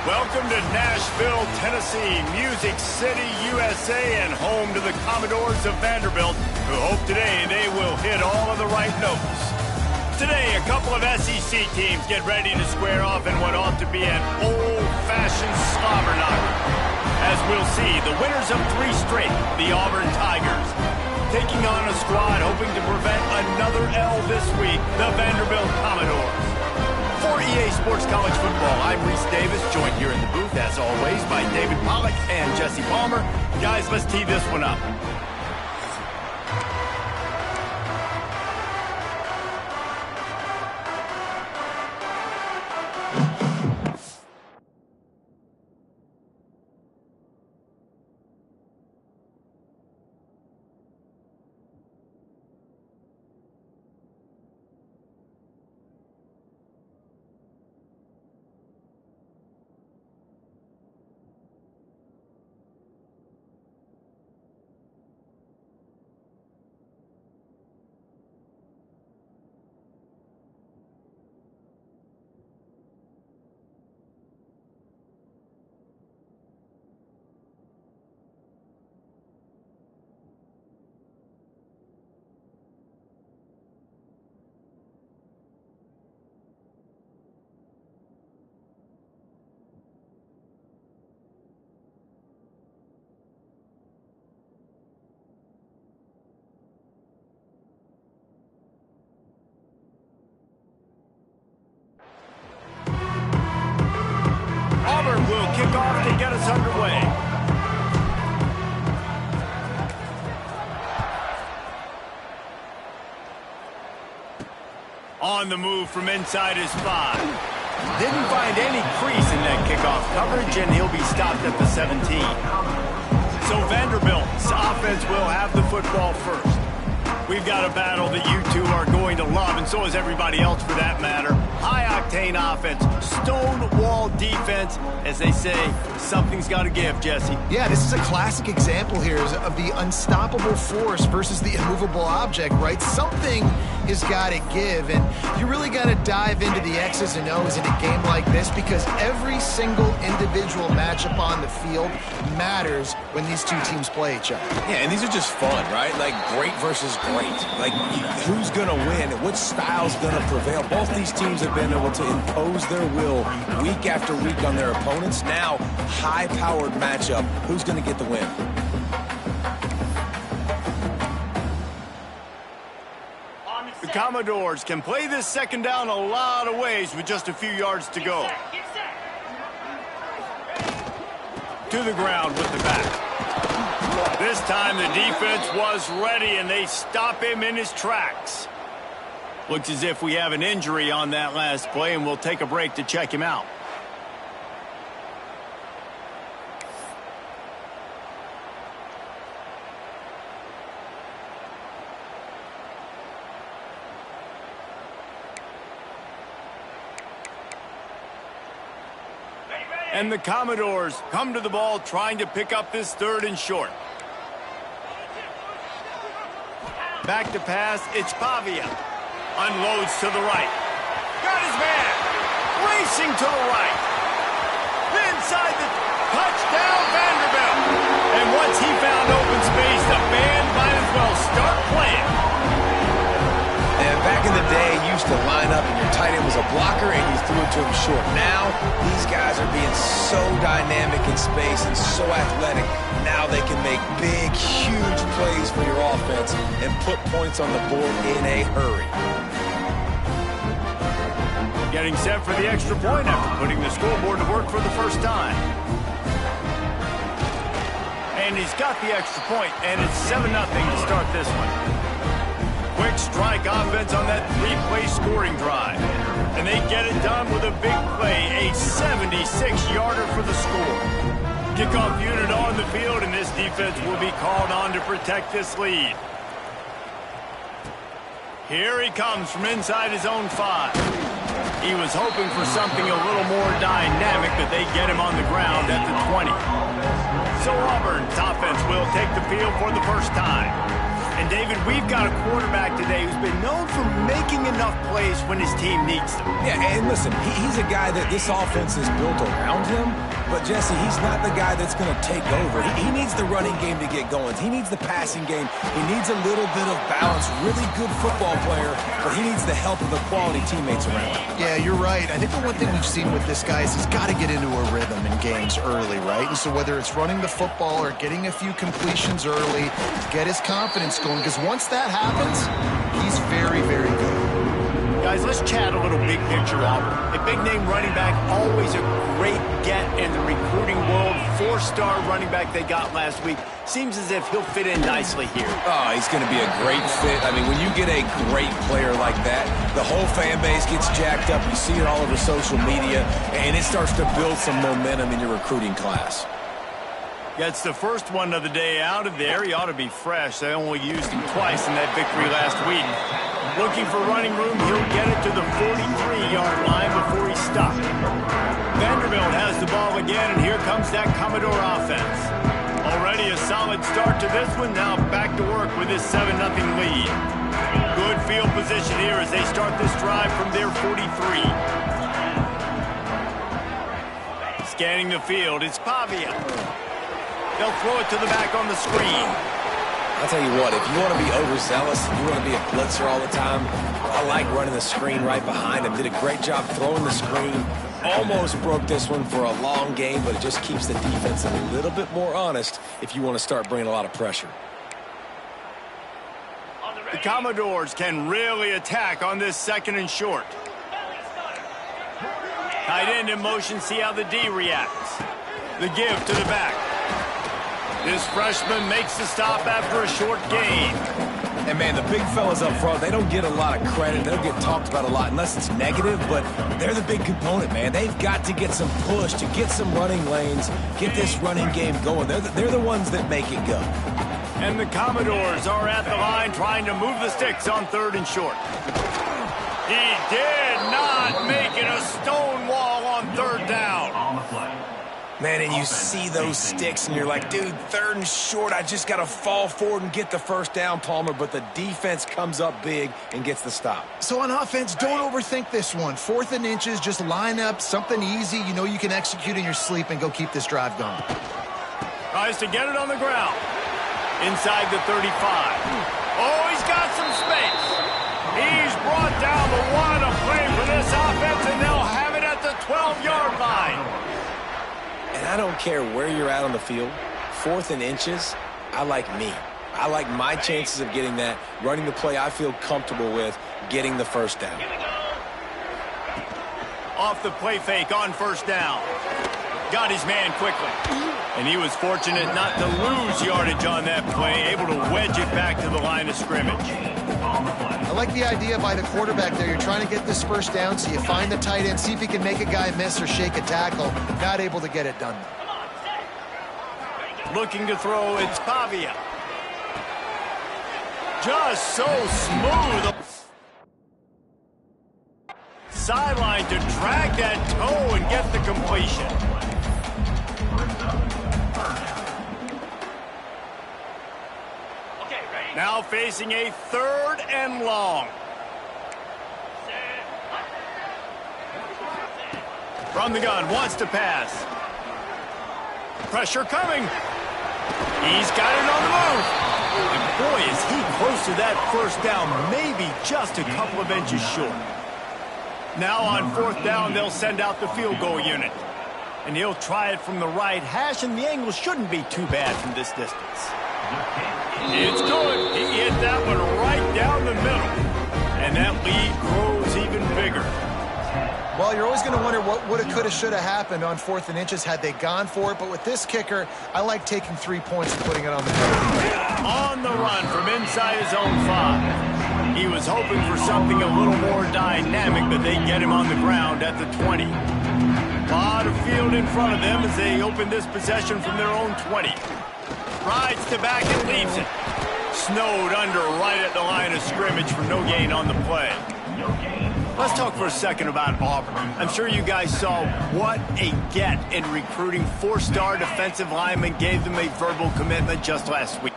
Welcome to Nashville, Tennessee, Music City, USA, and home to the Commodores of Vanderbilt, who hope today they will hit all of the right notes. Today, a couple of SEC teams get ready to square off in what ought to be an old-fashioned slobber knocker. As we'll see, the winners of 3 straight, the Auburn Tigers, taking on a squad hoping to prevent another L this week, the Vanderbilt Commodores. For EA Sports College Football, I'm Reese Davis, joined here in the booth, as always, by David Pollack and Jesse Palmer. Guys, let's tee this one up. Auburn will kick off to get us underway. On the move from inside his 5. Didn't find any crease in that kickoff coverage, and he'll be stopped at the 17. So Vanderbilt's offense will have the football first. We've got a battle that you two are going to love, and so is everybody else for that matter. High-octane offense, stone-wall defense. As they say, something's got to give, Jesse. Yeah, this is a classic example here of the unstoppable force versus the immovable object, right? Something has got to give, and you really got to dive into the X's and O's in a game like this because every single individual matchup on the field matters when these two teams play each other. Yeah, and these are just fun, right? Like great versus great. Like who's going to win and which style's going to prevail. Both these teams have been able to impose their will week after week on their opponents. Now, high-powered matchup. Who's going to get the win? The Commodores can play this second down a lot of ways with just a few yards to go. To the ground with the back. This time the defense was ready, and they stop him in his tracks. Looks as if we have an injury on that last play, and we'll take a break to check him out. And the Commodores come to the ball trying to pick up this 3rd and short. Back to pass, it's Pavia. Unloads to the right. Got his man. Racing to the right. Inside the touchdown, Vanderbilt. And once he found open space, the band might as well start playing. And back in the day, you used to line up and your tight end was a blocker and you threw it to him short. Now, these guys are being so dynamic in space and so athletic. Now they can make big, huge plays for your offense and put points on the board in a hurry. Getting set for the extra point after putting the scoreboard to work for the first time. And he's got the extra point, and it's 7-0 to start this one. Quick strike offense on that 3-play scoring drive. And they get it done with a big play, a 76-yarder for the score. Kickoff unit on the field, and this defense will be called on to protect this lead. Here he comes from inside his own 5. He was hoping for something a little more dynamic, but they get him on the ground at the 20. So Auburn's offense will take the field for the first time. And, David, we've got a quarterback today who's been known for making enough plays when his team needs them. Yeah, and listen, he's a guy that this offense is built around him. But, Jesse, he's not the guy that's going to take over. He needs the running game to get going. He needs the passing game. He needs a little bit of balance. Really good football player, but he needs the help of the quality teammates around him. Yeah, you're right. I think the one thing we've seen with this guy is he's got to get into a rhythm in games early, right? And so whether it's running the football or getting a few completions early, get his confidence going, because once that happens, he's very, very good. Guys, let's chat a little big picture, Auburn. A big-name running back, always a great get in the recruiting world. 4-star running back they got last week. Seems as if he'll fit in nicely here. Oh, he's going to be a great fit. I mean, when you get a great player like that, the whole fan base gets jacked up. You see it all over social media, and it starts to build some momentum in your recruiting class. Gets the first one of the day out of there. He ought to be fresh. They only used him twice in that victory last week. Looking for running room, he'll get it to the 43-yard line before he's stopped. Vanderbilt has the ball again, and here comes that Commodore offense. Already a solid start to this one. Now back to work with this 7-0 lead. Good field position here as they start this drive from their 43. Scanning the field, it's Pavia. They'll throw it to the back on the screen. I'll tell you what, if you want to be overzealous, if you want to be a blitzer all the time, I like running the screen right behind him. Did a great job throwing the screen. Almost broke this one for a long game, but it just keeps the defense a little bit more honest if you want to start bringing a lot of pressure. The Commodores can really attack on this 2nd and short. Tight end in motion, see how the D reacts. The give to the back. This freshman makes the stop after a short gain. And, man, the big fellas up front, they don't get a lot of credit. They don't get talked about a lot unless it's negative, but they're the big component, man. They've got to get some push, to get some running lanes, get this running game going. They're the ones that make it go. And the Commodores are at the line trying to move the sticks on 3rd and short. He did not make it a stone wall on 3rd down. Man, and you see those sticks, and you're like, dude, 3rd and short, I just got to fall forward and get the first down, Palmer, but the defense comes up big and gets the stop. So on offense, don't overthink this one. 4th and inches, just line up something easy you know you can execute in your sleep and go keep this drive going. Tries to get it on the ground. Inside the 35. Oh, he's got some space. He's brought down the one to play for this offense, and they'll have it at the 12-yard line. And I don't care where you're at on the field, 4th and inches, I like me. I like my chances of getting that, running the play I feel comfortable with, getting the first down. Off the play fake on 1st down. Got his man quickly. And he was fortunate not to lose yardage on that play, able to wedge it back to the line of scrimmage. I like the idea by the quarterback there. You're trying to get this first down, so you find the tight end, see if he can make a guy miss or shake a tackle. Not able to get it done. Looking to throw, it's Pavia. Just so smooth. Sideline to drag that toe and get the completion. Now facing a 3rd and long. From the gun, wants to pass. Pressure coming. He's got it on the move. And boy, is he close to that first down, maybe just a couple of inches short. Now on 4th down, they'll send out the field goal unit. And he'll try it from the right hash, and the angle shouldn't be too bad from this distance. It's good. He hit that one right down the middle. And that lead grows even bigger. Well, you're always going to wonder what woulda, coulda, shoulda happened on 4th and inches had they gone for it. But with this kicker, I like taking 3 points and putting it on the field. On the run from inside his own 5. He was hoping for something a little more dynamic, but they get him on the ground at the 20. A lot of field in front of them as they open this possession from their own 20. Rides to back and leaves it. Snowed under right at the line of scrimmage for no gain on the play. Let's talk for a second about Auburn. I'm sure you guys saw what a get in recruiting. 4-star defensive linemen gave them a verbal commitment just last week.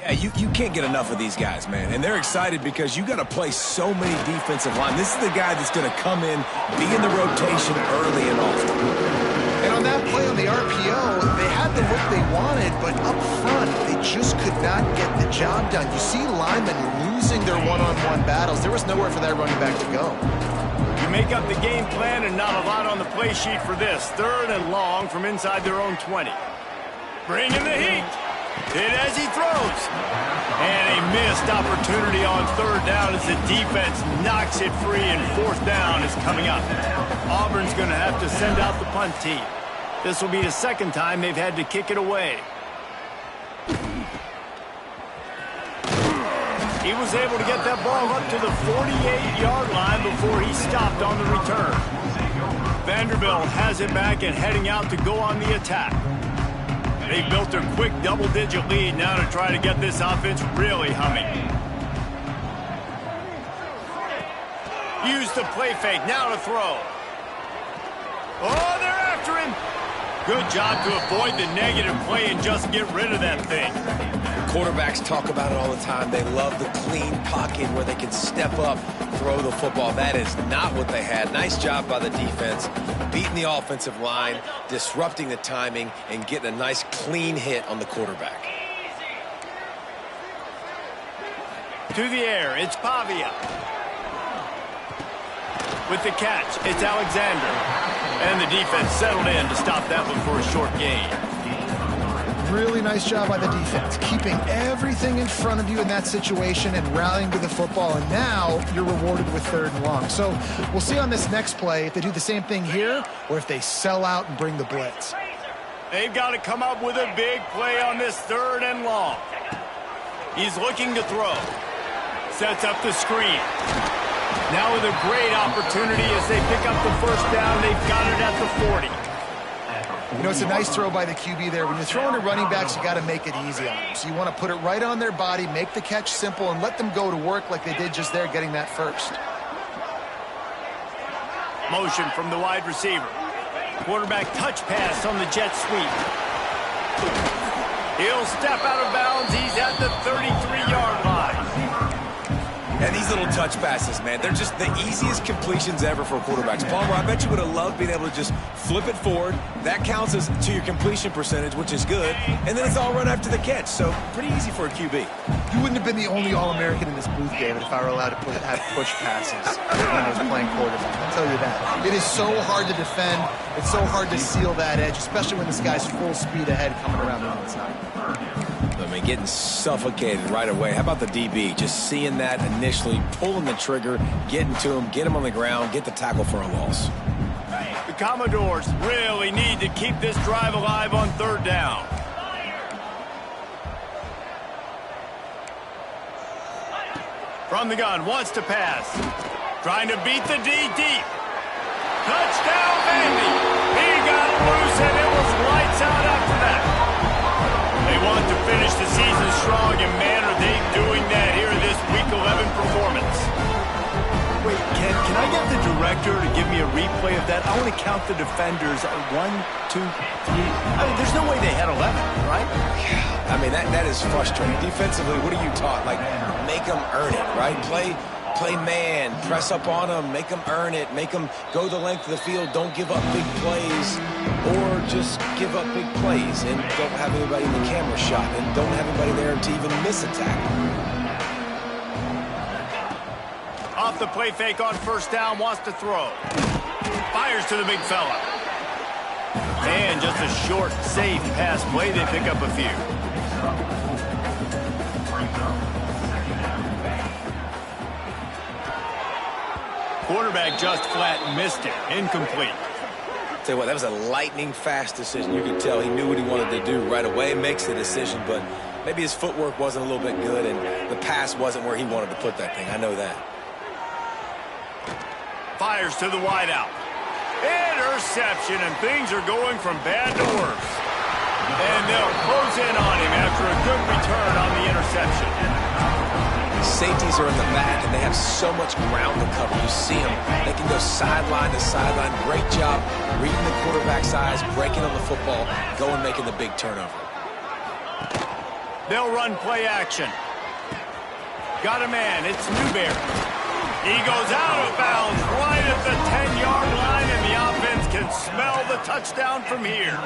Yeah, you can't get enough of these guys, man. And they're excited because you got to play so many defensive line. This is the guy that's going to come in, be in the rotation early and often. And on that play on the RPO, they had the look they wanted, but up front, they just could not get the job done. You see linemen losing their one-on-one battles. There was nowhere for that running back to go. You make up the game plan and not a lot on the play sheet for this. 3rd and long from inside their own 20. Bring in the heat. Hit as he throws. And a missed opportunity on 3rd down as the defense knocks it free and 4th down is coming up. Auburn's going to have to send out the punt team. This will be the 2nd time they've had to kick it away. He was able to get that ball up to the 48-yard line before he stopped on the return. Vanderbilt has it back and heading out to go on the attack. They built a quick double-digit lead now to try to get this offense really humming. Use the play fake, now to throw. Oh, they're after him. Good job to avoid the negative play and just get rid of that thing. Quarterbacks talk about it all the time. They love the clean pocket where they can step up, throw the football. That is not what they had. Nice job by the defense, beating the offensive line, disrupting the timing, and getting a nice clean hit on the quarterback. To the air, it's Pavia. With the catch, it's Alexander. And the defense settled in to stop that one for a short gain. Really nice job by the defense, keeping everything in front of you in that situation and rallying to the football. And now you're rewarded with 3rd and long. So we'll see on this next play if they do the same thing here or if they sell out and bring the blitz. They've got to come up with a big play on this 3rd and long. He's looking to throw. Sets up the screen. Now with a great opportunity as they pick up the 1st down. They've got it at the 40. You know, it's a nice throw by the QB there. When you're throwing to running backs, you got to make it easy on them. So you want to put it right on their body, make the catch simple, and let them go to work like they did just there, getting that 1st. Motion from the wide receiver. Quarterback touch pass on the jet sweep. He'll step out of bounds. He's at the 33-yard line. And these little touch passes, man, they're just the easiest completions ever for quarterbacks. Palmer, I bet you would have loved being able to just flip it forward. That counts as to your completion percentage, which is good. And then it's all run after the catch, so pretty easy for a QB. You wouldn't have been the only All-American in this booth, David, if I were allowed to have push passes when I was playing quarterback. I'll tell you that. It is so hard to defend. It's so hard to seal that edge, especially when this guy's full speed ahead coming around the outside. I mean, getting suffocated right away. How about the DB? Just seeing that initially, pulling the trigger, getting to him, get him on the ground, get the tackle for a loss. The Commodores really need to keep this drive alive on 3rd down. From the gun, wants to pass. Trying to beat the D deep. Touchdown, baby! He got loose and it was lights out after that. They want to finish the season strong, and man, are they doing that here in this Week 11 performance. Wait, can I get the director to give me a replay of that? I want to count the defenders. 1, 2, 3. I mean, there's no way they had 11, right? I mean, that is frustrating. Defensively, what are you taught? Like, make them earn it, right? Play man, press up on them, make them earn it, make them go the length of the field, don't give up big plays, or just give up big plays and don't have anybody in the camera shot and don't have anybody there to even miss a tackle. Off the play fake on 1st down, wants to throw. Fires to the big fella. And just a short, safe pass play, they pick up a few. Quarterback just flat missed it. Incomplete. Tell you what, that was a lightning-fast decision. You could tell he knew what he wanted to do right away, makes the decision, but maybe his footwork wasn't a little bit good and the pass wasn't where he wanted to put that thing. I know that. Fires to the wideout. Interception, and things are going from bad to worse. And they'll close in on him after a good return on the interception. Safeties are in the back, and they have so much ground to cover. You see them. They can go sideline to sideline. Great job reading the quarterback's eyes, breaking on the football, going making the big turnover. They'll run play action. Got a man. It's Newberry. He goes out of bounds right at the 10-yard line, and the offense can smell the touchdown from here.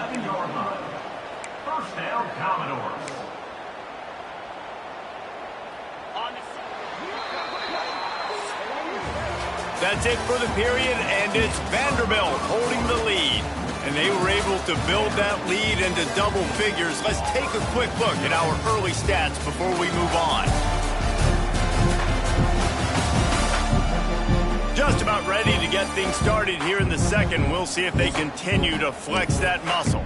First down, Commodores. That's it for the period, and it's Vanderbilt holding the lead. And they were able to build that lead into double figures. Let's take a quick look at our early stats before we move on. Just about ready to get things started here in the second. We'll see if they continue to flex that muscle.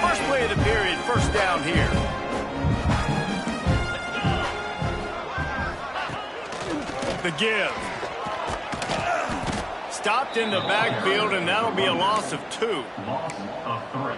First play of the period, first down here. The give. Stopped in the backfield, and that'll be a loss of 2.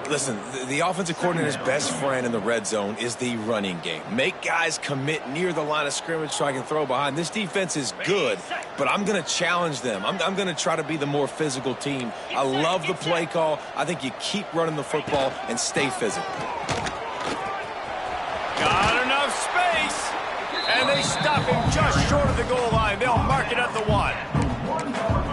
Listen, the offensive coordinator's best friend in the red zone is the running game. Make guys commit near the line of scrimmage so I can throw behind. This defense is good, but I'm going to challenge them. I'm going to try to be the more physical team. I love the play call. I think you keep running the football and stay physical. Got enough space, and they stop him just short of the goal line. They'll mark it at the 1.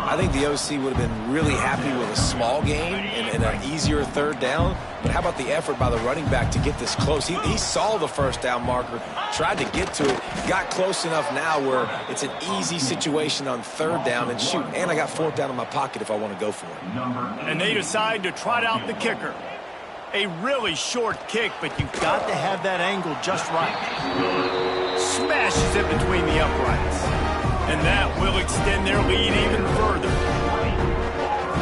I think the OC would have been really happy with a small gain and an easier third down. But how about the effort by the running back to get this close? He saw the first down marker, tried to get to it, got close enough now where it's an easy situation on third down. And shoot, and I got fourth down in my pocket if I want to go for it. And they decide to trot out the kicker. A really short kick, but you've got to have that angle just right. Smashes it between the uprights. And that will extend their lead even further.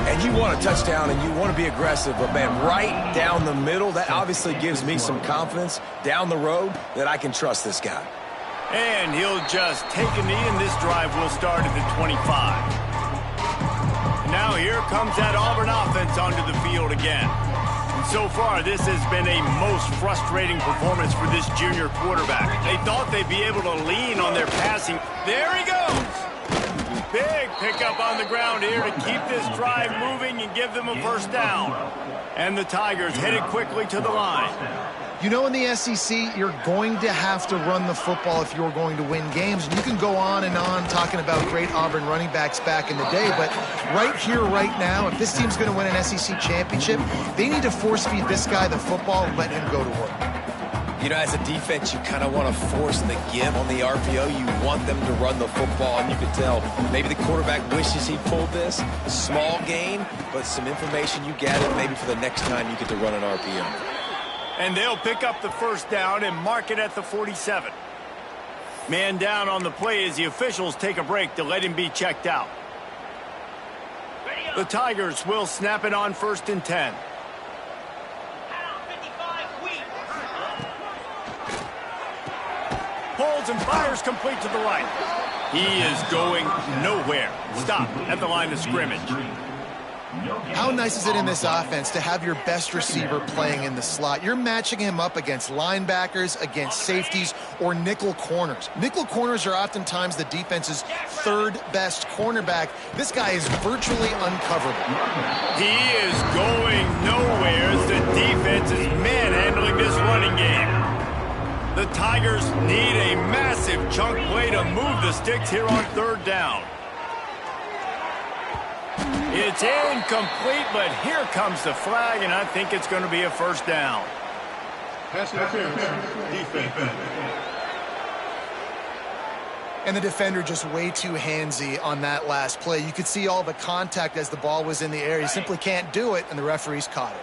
And you want a touchdown and you want to be aggressive, but man, right down the middle, that obviously gives me some confidence down the road that I can trust this guy. And he'll just take a knee, and this drive will start at the 25. Now here comes that Auburn offense onto the field again. And so far, this has been a most frustrating performance for this junior quarterback. They thought they'd be able to lean on their passing. There he goes. Big pickup on the ground here to keep this drive moving and give them a first down. And the Tigers headed quickly to the line. You know, in the SEC, you're going to have to run the football if you're going to win games. And you can go on and on talking about great Auburn running backs back in the day, but right here, right now, if this team's going to win an SEC championship, they need to force-feed this guy the football and let him go to work. You know, as a defense, you kind of want to force the give on the RPO. You want them to run the football, and you can tell maybe the quarterback wishes he pulled this. Small gain, but some information you gather maybe for the next time you get to run an RPO. And they'll pick up the first down and mark it at the 47. Man down on the play as the officials take a break to let him be checked out. The Tigers will snap it on 1st and 10. Pulls and fires complete to the right. He is going nowhere. Stop at the line of scrimmage. How nice is it in this offense to have your best receiver playing in the slot? You're matching him up against linebackers, against safeties, or nickel corners. Nickel corners are oftentimes the defense's third best cornerback. This guy is virtually uncoverable. He is going nowhere as the defense is manhandling this running game. The Tigers need a massive chunk play to move the sticks here on 3rd down. It's incomplete, but here comes the flag, and I think it's going to be a first down. Pass interference. Defense. And the defender just way too handsy on that last play. You could see all the contact as the ball was in the air. He simply can't do it, and the referees caught it.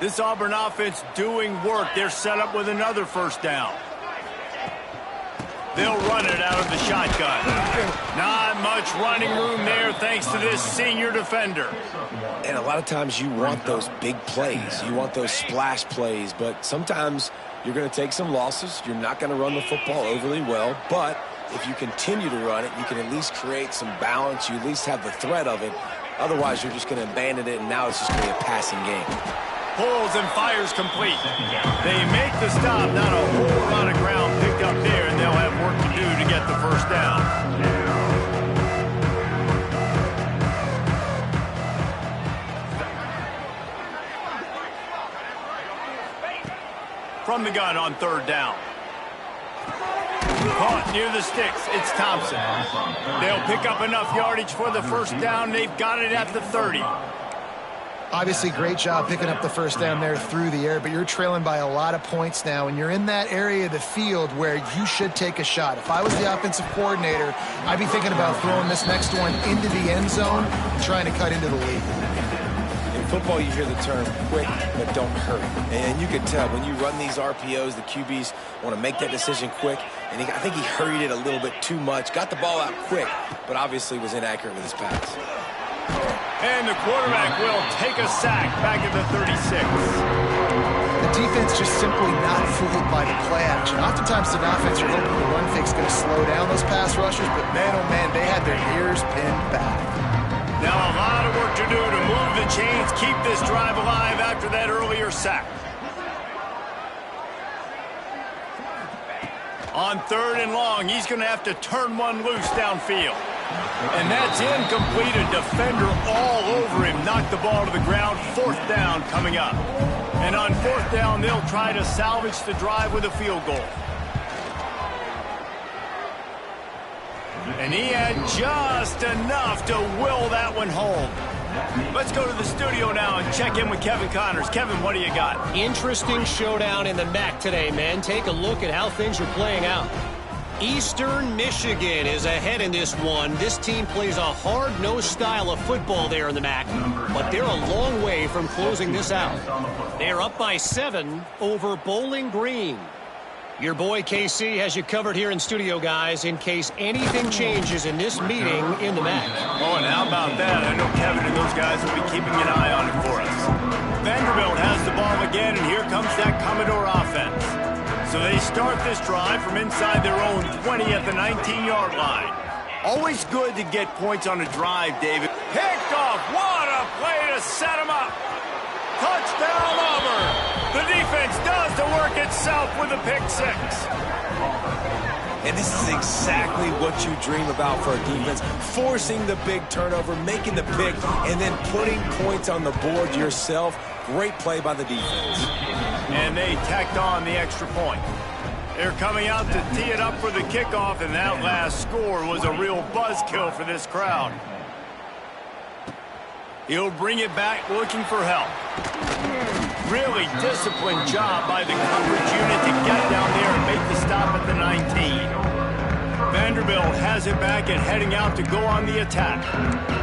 This Auburn offense doing work. They're set up with another first down. They'll run it out of the shotgun. Not much running room there thanks to this senior defender. And a lot of times you want those big plays. You want those splash plays. But sometimes you're going to take some losses. You're not going to run the football overly well. But if you continue to run it, you can at least create some balance. You at least have the threat of it. Otherwise, you're just going to abandon it, and now it's just going to be a passing game. Pulls and fires complete. They make the stop. Not a whole lot of ground picked up there, and they'll have work to do to get the first down. From the gun on third down. Caught near the sticks. It's Thompson. They'll pick up enough yardage for the first down. They've got it at the 30. Obviously, great job picking up the first down there through the air, but you're trailing by a lot of points now, and you're in that area of the field where you should take a shot. If I was the offensive coordinator, I'd be thinking about throwing this next one into the end zone and trying to cut into the lead. In football, you hear the term quick, but don't hurry. And you can tell when you run these RPOs, the QBs want to make that decision quick. And I think he hurried it a little bit too much. Got the ball out quick, but obviously was inaccurate with his pass. And the quarterback will take a sack back at the 36. The defense just simply not fooled by the play action. Oftentimes, an offense, you're hoping the run fake's going to slow down those pass rushers, but man, oh man, they had their ears pinned back. Now a lot of work to do to move the chains, keep this drive alive after that earlier sack. On third and long, he's going to have to turn one loose downfield. And that's incomplete. A defender all over him. Knocked the ball to the ground. Fourth down coming up. And on fourth down, they'll try to salvage the drive with a field goal. And he had just enough to will that one home. Let's go to the studio now and check in with Kevin Connors. Kevin, what do you got? Interesting showdown in the MAC today, man. Take a look at how things are playing out. Eastern Michigan is ahead in this one. This team plays a hard-nosed style of football there in the MAC, but they're a long way from closing this out. They're up by 7 over Bowling Green. Your boy KC has you covered here in studio, guys, in case anything changes in this meeting in the MAC. Oh, and how about that? I know Kevin and those guys will be keeping an eye on it for us. Vanderbilt has the ball again, and here comes that Commodore offense. So they start this drive from inside their own 20 at the 19-yard line. Always good to get points on a drive, David. Picked off. What a play to set him up. Touchdown, Auburn. The defense does the work itself with a pick six. And this is exactly what you dream about for a defense. Forcing the big turnover, making the pick, and then putting points on the board yourself. Great play by the defense. And they tacked on the extra point. They're coming out to tee it up for the kickoff, and that last score was a real buzzkill for this crowd. He'll bring it back looking for help. Really disciplined job by the coverage unit to get down there and make the stop at the 19. Vanderbilt has it back and heading out to go on the attack.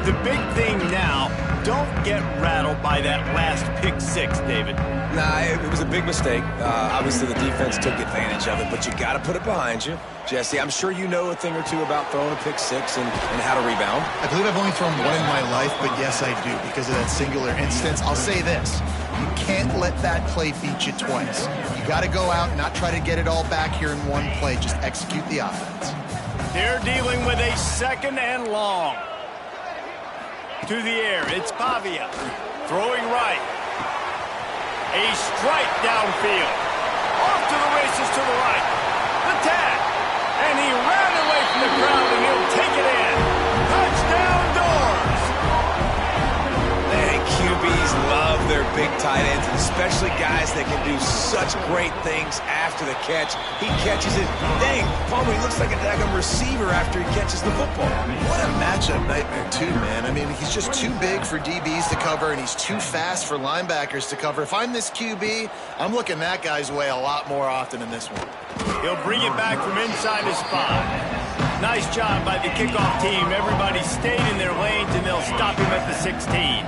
The big thing now, don't get rattled by that last pick six, David. Nah, it was a big mistake. Obviously, the defense took advantage of it, but you got to put it behind you. Jesse, I'm sure you know a thing or two about throwing a pick six and how to rebound. I believe I've only thrown one in my life, but yes, I do, because of that singular instance. I'll say this. You can't let that play beat you twice. You got to go out and not try to get it all back here in one play. Just execute the offense. They're dealing with a second and long. To the air, it's Pavia. Throwing right. A strike downfield. Off to the races to the right. The tag. And he ran away from the crowd, and he'll take it in. Touchdown, Doors. Man, QBs love their big tight ends, and especially guys that can do such great things after the catch. He catches it. Dang, Palmer, he looks like a daggum receiver after he catches the football. What a matchup nightmare, too, man. I mean, he's just too big for DBs to cover, and he's too fast for linebackers to cover. If I'm this QB, I'm looking that guy's way a lot more often in this one. He'll bring it back from inside his 5. Nice job by the kickoff team. Everybody stayed in their lanes, and they'll stop him at the 16.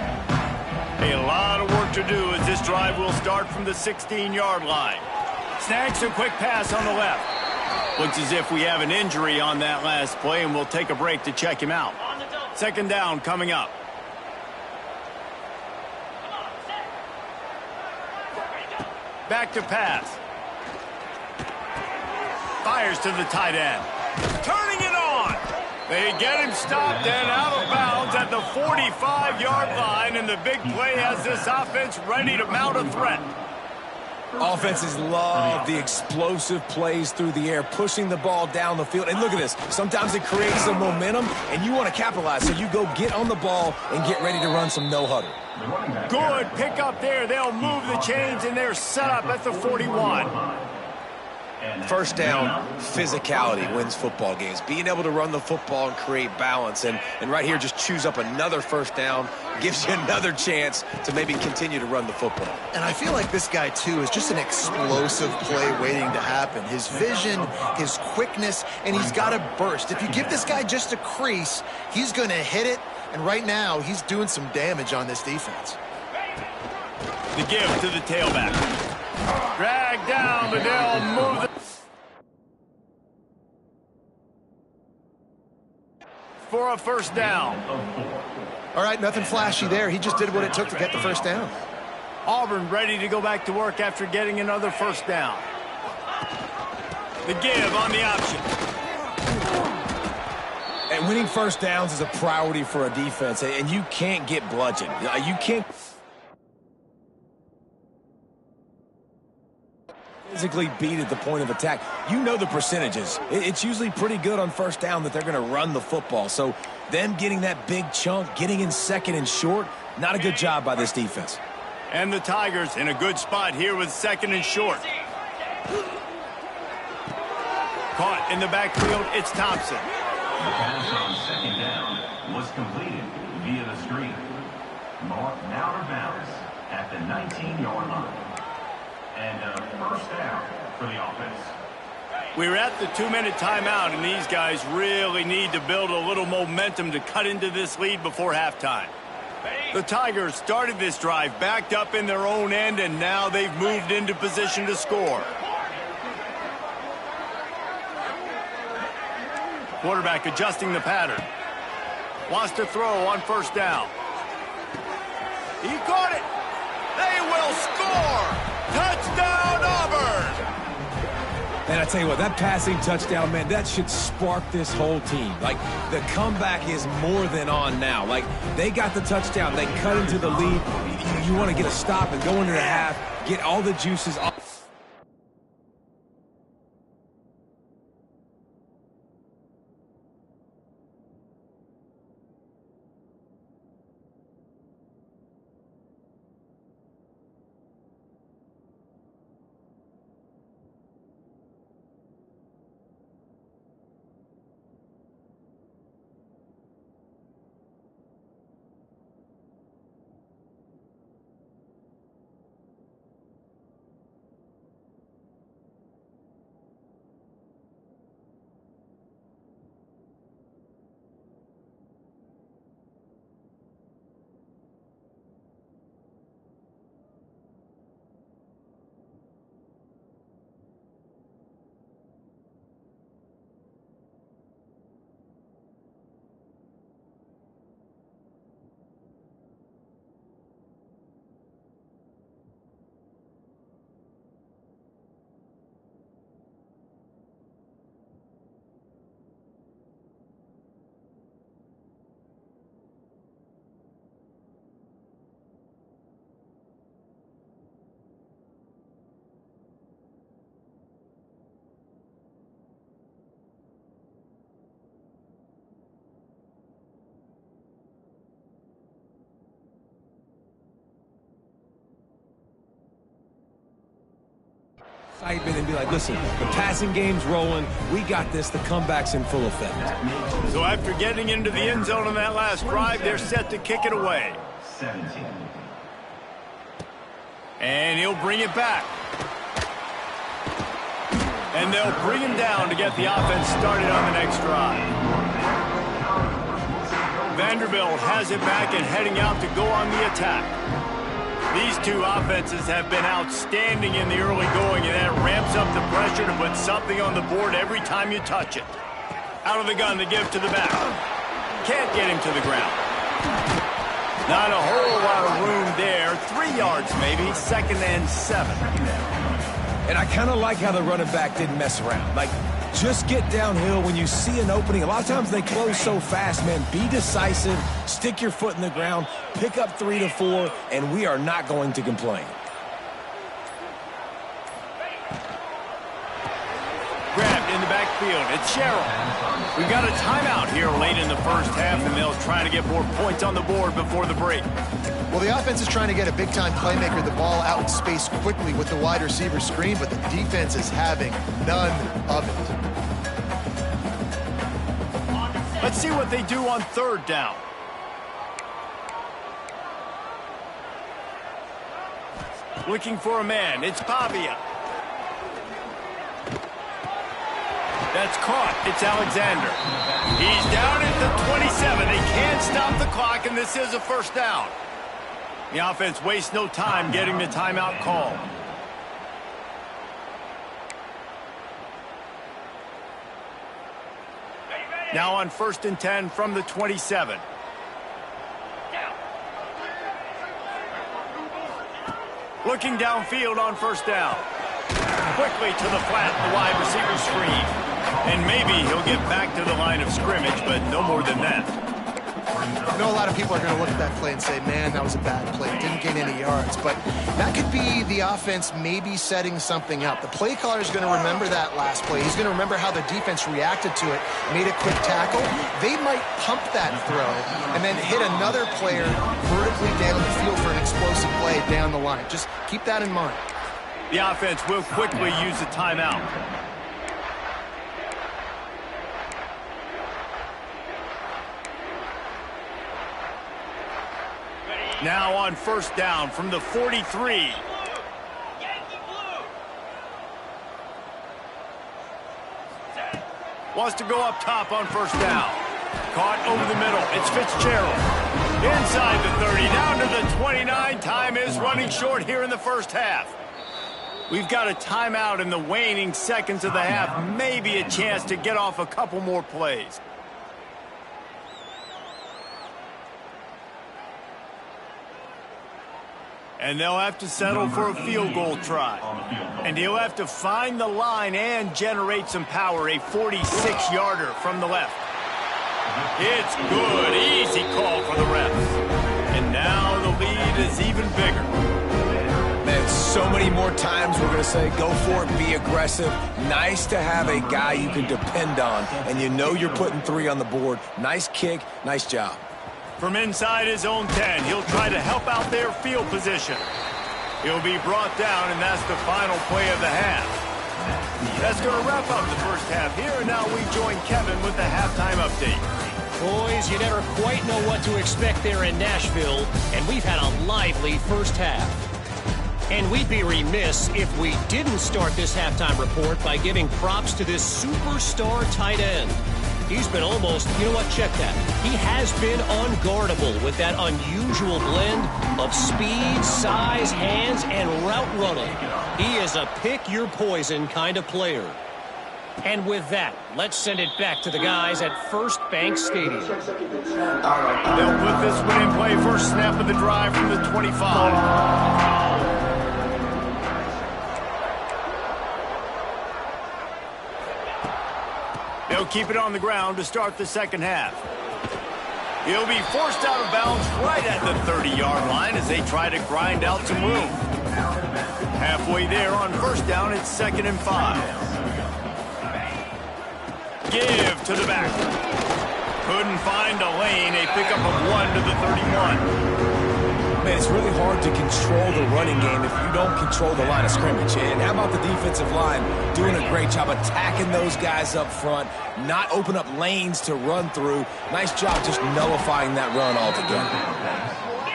A lot of work to do as this drive will start from the 16-yard line. Snags a quick pass on the left. Looks as if we have an injury on that last play, and we'll take a break to check him out. Second down coming up. Back to pass. Fires to the tight end. Turning it on. They get him stopped and out of bounds at the 45-yard line, and the big play has this offense ready to mount a threat. Offenses love the explosive plays through the air, pushing the ball down the field. And look at this. Sometimes it creates some momentum, and you want to capitalize. So you go get on the ball and get ready to run some no-huddle. Good pick up there. They'll move the chains, and they're set up at the 41. First down, physicality wins football games. Being able to run the football and create balance. And right here, just choose up another first down, gives you another chance to maybe continue to run the football. And I feel like this guy, too, is just an explosive play waiting to happen. His vision, his quickness, and he's got a burst. If you give this guy just a crease, he's going to hit it. And right now, he's doing some damage on this defense. The give to the tailback. Drag down, but they'll move for a first down. All right, nothing flashy there. He just did what it took to get the first down. Auburn ready to go back to work after getting another first down. The give on the option. And winning first downs is a priority for a defense, and you can't get bludgeoned. You can't physically beat at the point of attack. You know the percentages. It's usually pretty good on first down that they're going to run the football. So them getting that big chunk, getting in second and short, not a good job by this defense. And the Tigers in a good spot here with second and short. Caught in the backfield, it's Thompson. The pass on second down was completed via the screen. Mark now rebounds at the 19-yard line. And a first down for the offense. We're at the 2-minute timeout, and these guys really need to build a little momentum to cut into this lead before halftime. The Tigers started this drive backed up in their own end, and now they've moved into position to score. Quarterback adjusting the pattern. Wants to throw on first down. He caught it. They will score. Touchdown, Auburn! And I tell you what, that passing touchdown, man, that should spark this whole team. Like, the comeback is more than on now. Like, they got the touchdown. They cut into the lead. You want to get a stop and go into the half, get all the juices off. Excitement and be like, listen, the passing game's rolling. We got this. The comeback's in full effect. So after getting into the end zone on that last drive, they're set to kick it away. 17. And he'll bring it back. And they'll bring him down to get the offense started on the next drive. Vanderbilt has it back and heading out to go on the attack. These two offenses have been outstanding in the early going, and that ramps up the pressure to put something on the board every time you touch it. Out of the gun, the give to the back. Can't get him to the ground. Not a whole lot of room there. 3 yards maybe, 2nd and 7. And I kind of like how the running back didn't mess around. Like, just get downhill when you see an opening. A lot of times they close so fast, man. Be decisive, stick your foot in the ground, pick up 3 to 4, and we are not going to complain. field. It's Sherrill. We've got a timeout here late in the first half, and they'll try to get more points on the board before the break. Well, the offense is trying to get a big-time playmaker the ball out in space quickly with the wide receiver screen, but the defense is having none of it. Let's see what they do on third down. Looking for a man. It's Pavia. That's caught. It's Alexander. He's down at the 27. They can't stop the clock, and this is a first down. The offense wastes no time getting the timeout call. Now on 1st and 10 from the 27. Looking downfield on first down. Quickly to the flat, the wide receiver screen. And maybe he'll get back to the line of scrimmage, but no more than that. I know a lot of people are going to look at that play and say, man, that was a bad play. Didn't gain any yards. But that could be the offense maybe setting something up. The play caller is going to remember that last play. He's going to remember how the defense reacted to it, made a quick tackle. They might pump that throw and then hit another player vertically down the field for an explosive play down the line. Just keep that in mind. The offense will quickly use a timeout. Now on first down from the 43. Wants to go up top on first down. Caught over the middle. It's Fitzgerald. Inside the 30, down to the 29. Time is running short here in the first half. We've got a timeout in the waning seconds of the half. Maybe a chance to get off a couple more plays. And they'll have to settle for a field goal try. And he'll have to find the line and generate some power. A 46-yarder from the left. It's good. Easy call for the refs. And now the lead is even bigger. Man, so many more times we're going to say, go for it, be aggressive. Nice to have a guy you can depend on, and you know you're putting 3 on the board. Nice kick, nice job. From inside his own 10, he'll try to help out their field position. He'll be brought down, and that's the final play of the half. That's going to wrap up the first half here, and now we join Kevin with the halftime update. Boys, you never quite know what to expect there in Nashville, and we've had a lively first half. And we'd be remiss if we didn't start this halftime report by giving props to this superstar tight end. He's been almost, you know what, check that. He has been unguardable with that unusual blend of speed, size, hands, and route running. He is a pick-your-poison kind of player. And with that, let's send it back to the guys at First Bank Stadium. They'll put this one in play. First snap of the drive from the 25. They'll keep it on the ground to start the second half. He'll be forced out of bounds right at the 30-yard line as they try to grind out some room. Halfway there on first down, it's 2nd and 5. Give to the back. Couldn't find a lane. A pickup of 1 to the 31. Man, it's really hard to control the running game if you don't control the line of scrimmage. And how about the defensive line doing a great job attacking those guys up front, not open up lanes to run through. Nice job just nullifying that run altogether.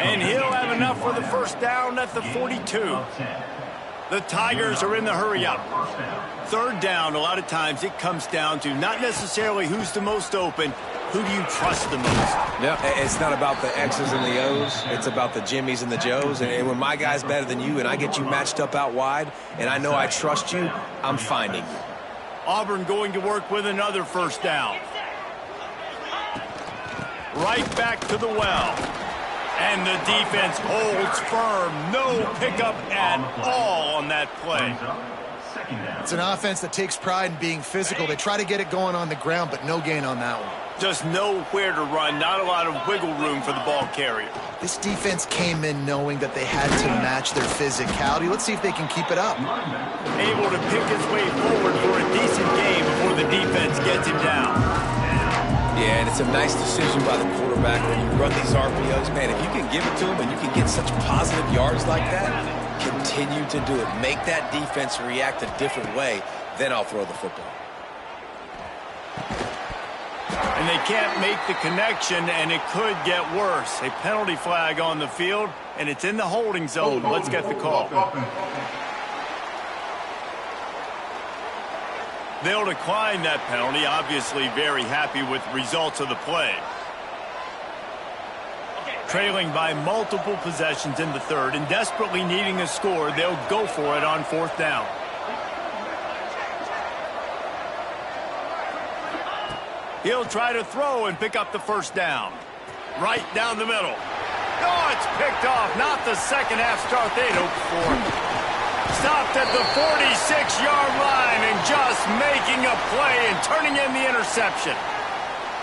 And he'll have enough for the first down at the 42. The Tigers are in the hurry-up. Third down, a lot of times it comes down to not necessarily who's the most open, who do you trust the most? Yeah, it's not about the X's and the O's. It's about the Jimmies and the Joes. And when my guy's better than you and I get you matched up out wide and I know I trust you, I'm finding you. Auburn going to work with another first down. Right back to the well. And the defense holds firm. No pickup at all on that play. It's an offense that takes pride in being physical. They try to get it going on the ground, but no gain on that one. Just nowhere to run, not a lot of wiggle room for the ball carrier. This defense came in knowing that they had to match their physicality. Let's see if they can keep it up. Able to pick his way forward for a decent game before the defense gets him down. Yeah, and it's a nice decision by the quarterback when you run these RPOs. Man, if you can give it to him and you can get such positive yards like that, continue to do it. Make that defense react a different way, then I'll throw the football. And they can't make the connection, and it could get worse. A penalty flag on the field, and it's in the holding zone. Let's get the call. They'll decline that penalty, obviously very happy with the results of the play. Trailing by multiple possessions in the third and desperately needing a score, they'll go for it on fourth down. He'll try to throw and pick up the first down. Right down the middle. Oh, it's picked off. Not the second half start they'd hoped for. Stopped at the 46-yard line and just making a play and turning in the interception.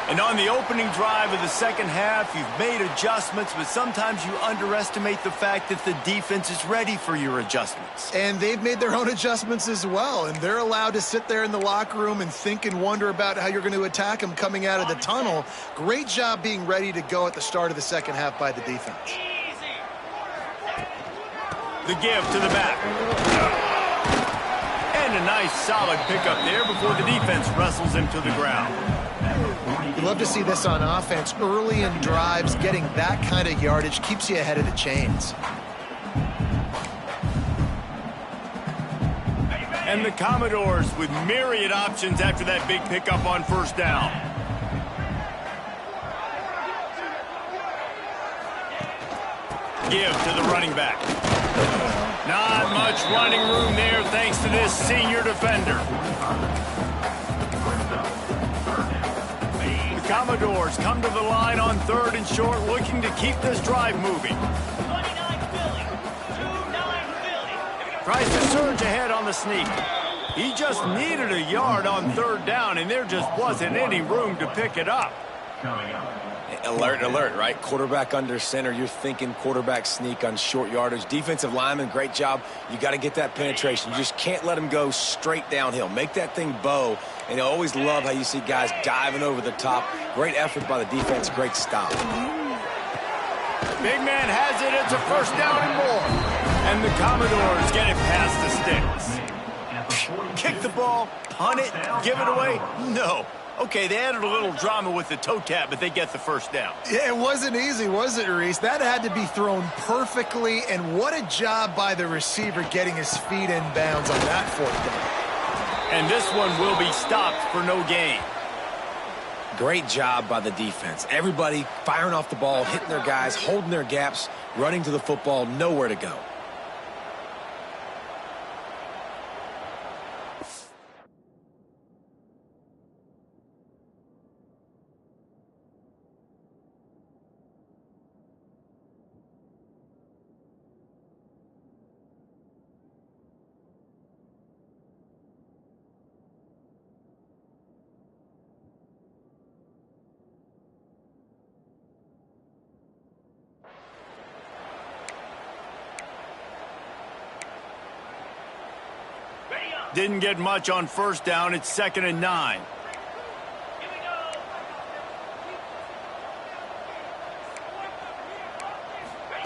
And on the opening drive of the second half, you've made adjustments, but sometimes you underestimate the fact that the defense is ready for your adjustments. And they've made their own adjustments as well, and they're allowed to sit there in the locker room and think and wonder about how you're going to attack them coming out of the tunnel. Great job being ready to go at the start of the second half by the defense. The give to the back. And a nice solid pickup there before the defense wrestles him to the ground. You love to see this on offense. Early in drives, getting that kind of yardage keeps you ahead of the chains. And the Commodores with myriad options after that big pickup on first down. Give to the running back. Not much running room there thanks to this senior defender. The Commodores come to the line on third and short, looking to keep this drive moving. Tries to surge ahead on the sneak. He just needed a yard on third down, and there just wasn't any room to pick it up. Alert, alert, right? Quarterback under center. You're thinking quarterback sneak on short yardage. Defensive lineman, great job. You got to get that penetration. You just can't let him go straight downhill. Make that thing bow. And I always love how you see guys diving over the top. Great effort by the defense. Great stop. Big man has it. It's a first down and more. And the Commodores get it past the sticks. Kick the ball, punt it, give it away? No. Okay, they added a little drama with the toe tap, but they get the first down. Yeah, it wasn't easy, was it, Reese? That had to be thrown perfectly, and what a job by the receiver getting his feet in bounds on that fourth down. And this one will be stopped for no gain. Great job by the defense. Everybody firing off the ball, hitting their guys, holding their gaps, running to the football, nowhere to go. Didn't get much on first down. It's 2nd and 9.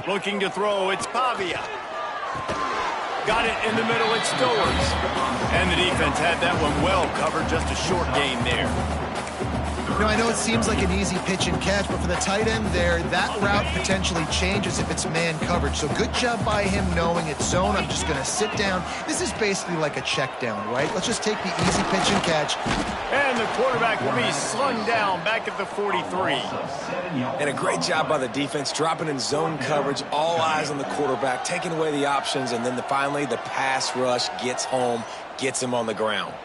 Looking to throw. It's Pavia. Got it in the middle. It's Stowers. And the defense had that one well covered. Just a short gain there. You know, I know it seems like an easy pitch and catch, but for the tight end there, that route potentially changes if it's man coverage. So good job by him knowing it's zone. I'm just going to sit down. This is basically like a check down, right? Let's just take the easy pitch and catch. And the quarterback will be slung down back at the 43. And a great job by the defense, dropping in zone coverage, all eyes on the quarterback, taking away the options, and then finally the pass rush gets home, gets him on the ground.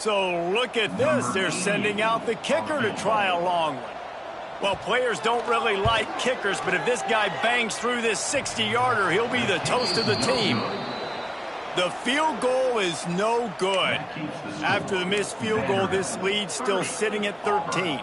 So look at this. They're sending out the kicker to try a long one. Well, players don't really like kickers, but if this guy bangs through this 60-yarder, he'll be the toast of the team. The field goal is no good. After the missed field goal, this lead's still sitting at 13.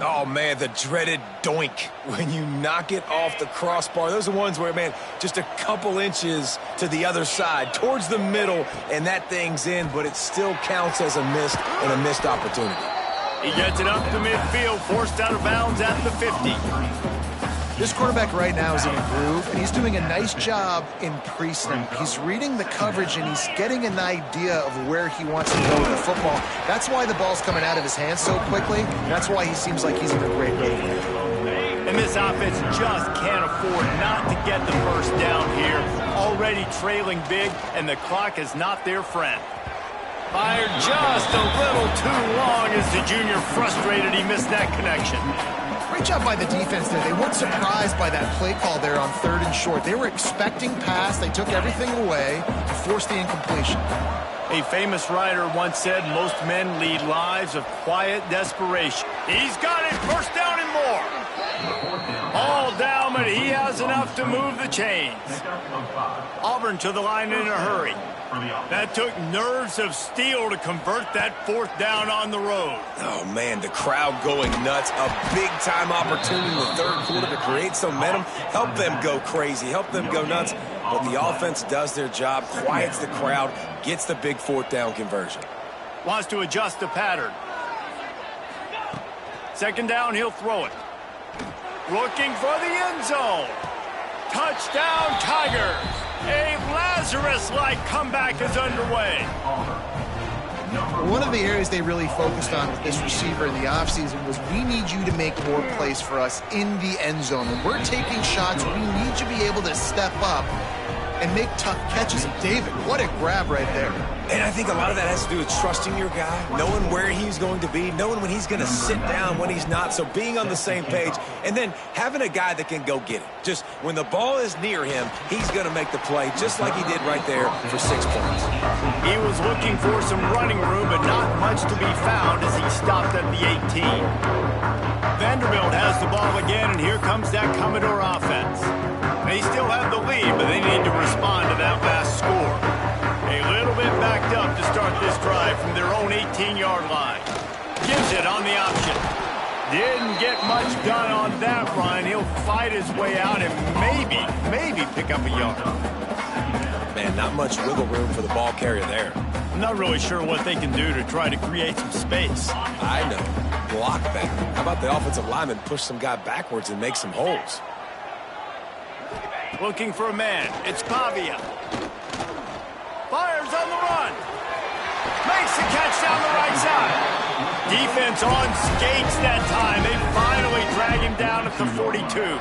Oh, man, the dreaded doink when you knock it off the crossbar. Those are ones where, man, just a couple inches to the other side, towards the middle, and that thing's in, but it still counts as a missed opportunity. He gets it up to midfield, forced out of bounds at the 50. This quarterback right now is in a groove, and he's doing a nice job in pre-snap. He's reading the coverage, and he's getting an idea of where he wants to go with the football. That's why the ball's coming out of his hands so quickly. That's why he seems like he's in a great rhythm. And this offense just can't afford not to get the first down here. Already trailing big, and the clock is not their friend. Fired just a little too long as the junior frustrated he missed that connection. Great job by the defense there. They weren't surprised by that play call there on 3rd and short. They were expecting pass. They took everything away and forced the incompletion. A famous writer once said, most men lead lives of quiet desperation. He's got it. First down and more. All down, but he has enough to move the chains. Auburn to the line in a hurry. That took nerves of steel to convert that 4th down on the road. Oh, man, the crowd going nuts. A big-time opportunity in the 3rd quarter to create some momentum. Help them go crazy. Help them go nuts. But the offense does their job, quiets the crowd, gets the big 4th down conversion. Wants to adjust the pattern. 2nd down, he'll throw it. Looking for the end zone. Touchdown, Tigers. A Lazarus-like comeback is underway. One of the areas they really focused on with this receiver in the offseason was we need you to make more plays for us in the end zone. When we're taking shots, we need you to be able to step up and make tough catches. David, what a grab right there. And I think a lot of that has to do with trusting your guy, knowing where he's going to be, knowing when he's going to sit down, when he's not, so being on the same page, and then having a guy that can go get it. Just when the ball is near him, he's going to make the play, just like he did right there for 6 points. He was looking for some running room, but not much to be found as he stopped at the 18. Vanderbilt has the ball again, and here comes that Commodore offense. They still have the lead, but they need to respond to that last score. A little bit backed up to start this drive from their own 18-yard line. Gives it on the option. Didn't get much done on that run. He'll fight his way out and maybe pick up a yard. Man, not much wiggle room for the ball carrier there. I'm not really sure what they can do to try to create some space. I know. Block better. How about the offensive lineman push some guy backwards and make some holes? Looking for a man. It's Pavia. Fires on the run. Makes the catch down the right side. Defense on skates that time. They finally drag him down at the 42.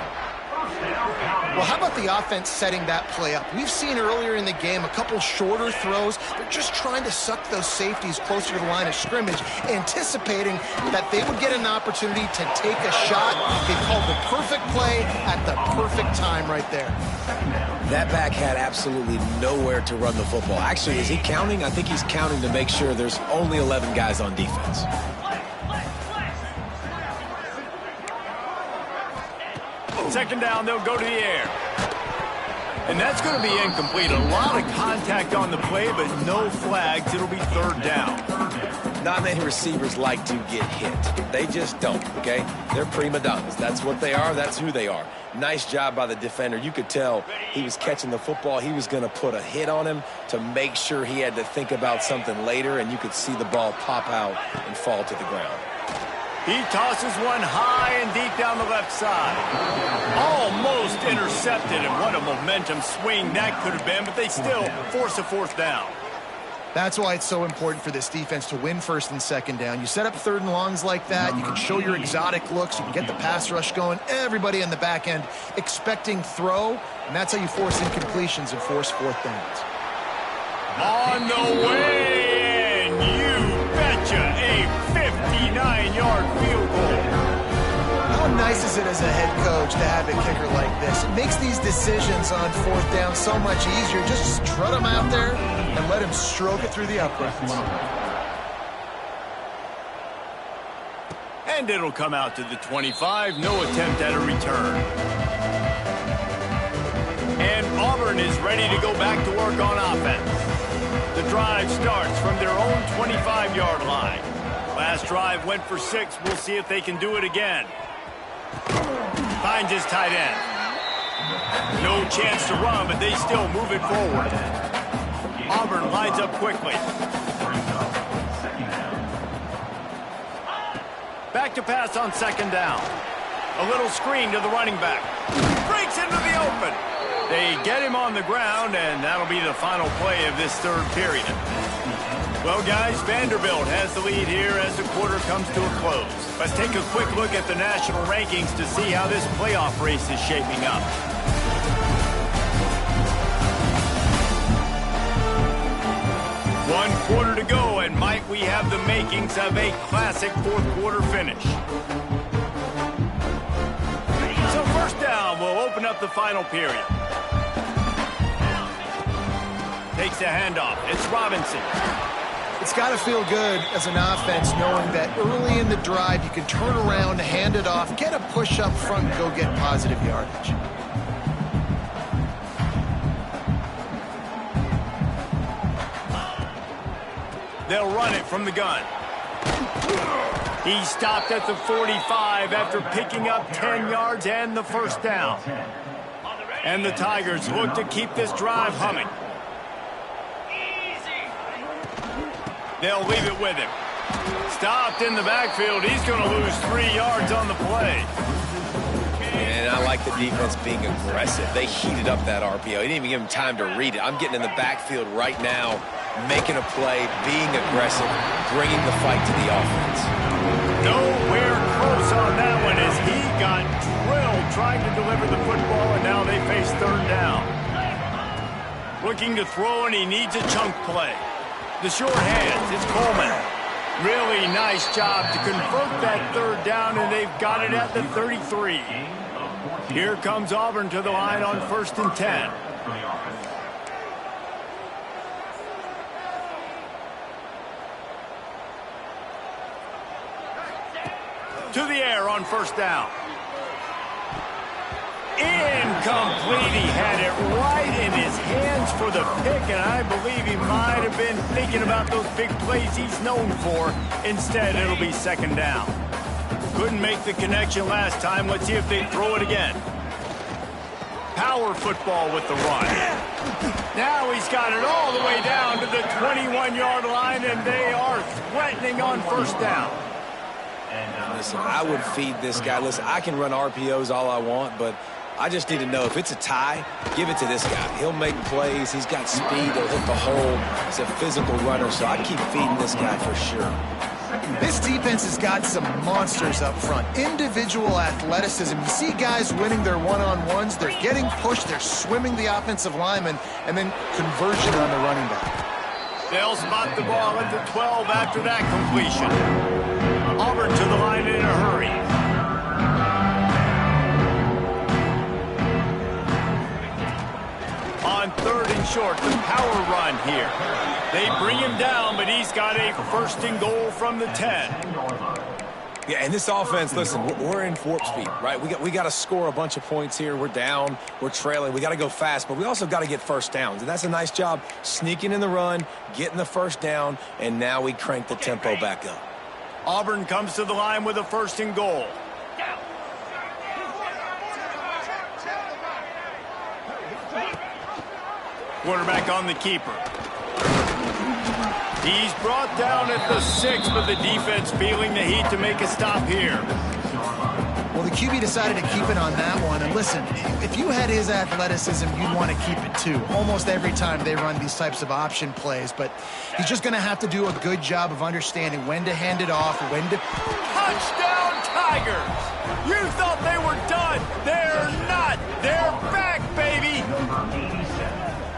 Well, how about the offense setting that play up? We've seen earlier in the game a couple shorter throws. They're just trying to suck those safeties closer to the line of scrimmage, anticipating that they would get an opportunity to take a shot. They called the perfect play at the perfect time right there. That back had absolutely nowhere to run the football. Actually, is he counting? I think he's counting to make sure there's only 11 guys on defense. Second down, they'll go to the air. And that's going to be incomplete. A lot of contact on the play, but no flags. It'll be 3rd down. Not many receivers like to get hit. They just don't, okay? They're prima donnas. That's what they are. That's who they are. Nice job by the defender. You could tell he was catching the football. He was going to put a hit on him to make sure he had to think about something later, and you could see the ball pop out and fall to the ground. He tosses one high and deep down the left side. Almost intercepted, and what a momentum swing that could have been, but they still force a 4th down. That's why it's so important for this defense to win 1st and 2nd down. You set up 3rd and longs like that. You can show your exotic looks. You can get the pass rush going. Everybody on the back end expecting throw, and that's how you force incompletions and force 4th downs. On the way, and you betcha, a 59-yard field goal. How nice is it as a head coach to have a kicker like this? It makes these decisions on 4th down so much easier. Just strut him out there and let him stroke it through the uprights. And it'll come out to the 25. No attempt at a return. And Auburn is ready to go back to work on offense. The drive starts from their own 25-yard line. Last drive went for 6. We'll see if they can do it again. Finds his tight end. No chance to run, but they still move it forward. Auburn lines up quickly. Back to pass on second down. A little screen to the running back. Breaks into the open. They get him on the ground, and that'll be the final play of this third period. Well, guys, Vanderbilt has the lead here as the quarter comes to a close. Let's take a quick look at the national rankings to see how this playoff race is shaping up. One quarter to go, and might we have the makings of a classic fourth quarter finish. So first down will open up the final period. Takes a handoff. It's Robinson. It's got to feel good as an offense knowing that early in the drive you can turn around, hand it off, get a push up front, and go get positive yardage. They'll run it from the gun. He stopped at the 45 after picking up 10 yards and the first down. And the Tigers look to keep this drive humming. They'll leave it with him. Stopped in the backfield. He's going to lose 3 yards on the play. And I like the defense being aggressive. They heated up that RPO. He didn't even give him time to read it. I'm getting in the backfield right now, making a play, being aggressive, bringing the fight to the offense. Nowhere close on that one as he got drilled trying to deliver the football, and now they face third down. Looking to throw, and he needs a chunk play. The short hands, it's Coleman. Really nice job to convert that third down, and they've got it at the 33. Here comes Auburn to the line on 1st and 10. To the air on first down. Incomplete. He had it right in his hands for the pick, and I believe he might have been thinking about those big plays he's known for. Instead, it'll be second down. Couldn't make the connection last time. Let's see if they throw it again. Power football with the run. Now he's got it all the way down to the 21-yard line, and they are threatening on first down. Listen, I would feed this guy. Listen, I can run RPOs all I want, but I just need to know if it's a tie, give it to this guy. He'll make plays. He's got speed. He'll hit the hole. He's a physical runner, so I keep feeding this guy for sure. This defense has got some monsters up front. Individual athleticism. You see guys winning their one-on-ones. They're getting pushed. They're swimming the offensive lineman, and then conversion on the running back. They'll spot the ball at the 12 after that completion. Auburn to the line in a hurry. On 3rd and short, the power run here. They bring him down, but he's got a 1st and goal from the 10. Yeah, and this offense, listen, we're in warp speed, right? We got to score a bunch of points here. We're down, we're trailing. We got to go fast, but we also got to get first downs. And that's a nice job sneaking in the run, getting the first down, and now we crank the tempo back up. Auburn comes to the line with a 1st and goal. Quarterback on the keeper. He's brought down at the 6, but the defense feeling the heat to make a stop here. Well, the QB decided to keep it on that one. And listen, if you had his athleticism, you'd want to keep it too. Almost every time they run these types of option plays. But he's just going to have to do a good job of understanding when to hand it off, when to... Touchdown, Tigers! You thought they were done. They're not. They're back, baby.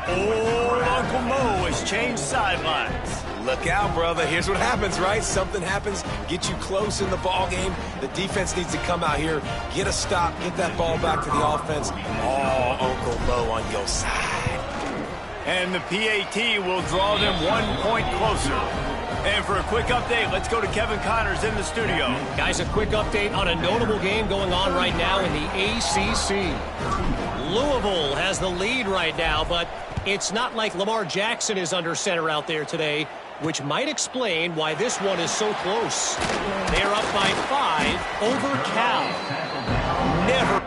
Old Uncle Mo has changed sidelines. Look out, brother. Here's what happens, right? Something happens, get you close in the ball game. The defense needs to come out here, get a stop, get that ball back to the offense. Oh, Uncle Mo on your side. And the PAT will draw them 1 point closer. And for a quick update, let's go to Kevin Connors in the studio. Guys, a quick update on a notable game going on right now in the ACC. Louisville has the lead right now, but it's not like Lamar Jackson is under center out there today, which might explain why this one is so close. They're up by 5 over Cal. Never.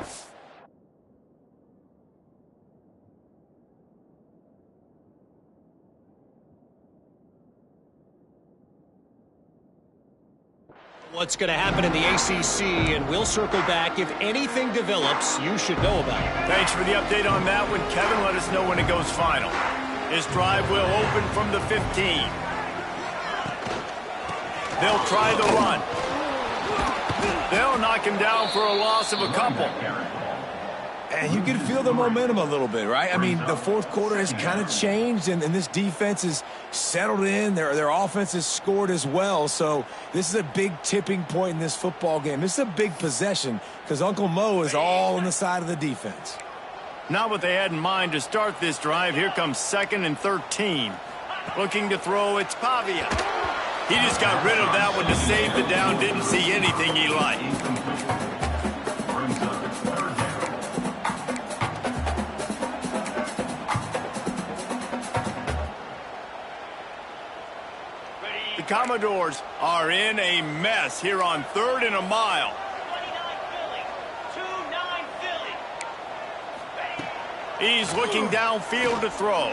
What's going to happen in the ACC, and we'll circle back if anything develops you should know about. Thanks for the update on that one, Kevin. Let us know when it goes final. This drive will open from the 15. They'll try the run. They'll knock him down for a loss of a couple. And you can feel the momentum a little bit, right? I mean, the fourth quarter has kind of changed, and this defense is settled in. Their offense has scored as well. So this is a big tipping point in this football game. This is a big possession because Uncle Mo is all on the side of the defense. Not what they had in mind to start this drive. Here comes 2nd and 13. Looking to throw, it's Pavia. He just got rid of that one to save the down. Didn't see anything he liked. The Commodores are in a mess here on 3rd and a mile. 2-9 Philly. He's looking downfield to throw.